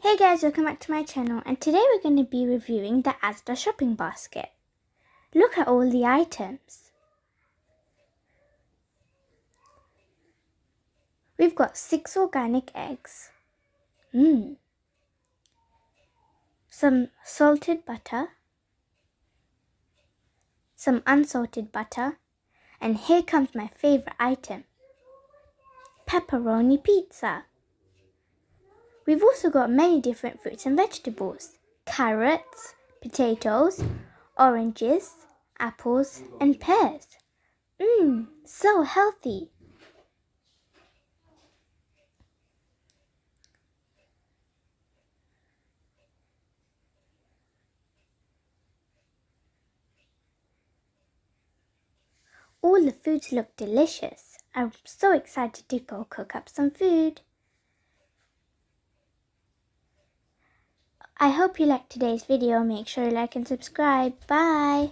Hey guys, welcome back to my channel, and today we're going to be reviewing the Asda shopping basket. Look at all the items. We've got 6 organic eggs, some salted butter, some unsalted butter, and here comes my favorite item, pepperoni pizza. We've also got many different fruits and vegetables, carrots, potatoes, oranges, apples, and pears. So healthy. All the foods look delicious. I'm so excited to go cook up some food. I hope you liked today's video. Make sure you like and subscribe. Bye.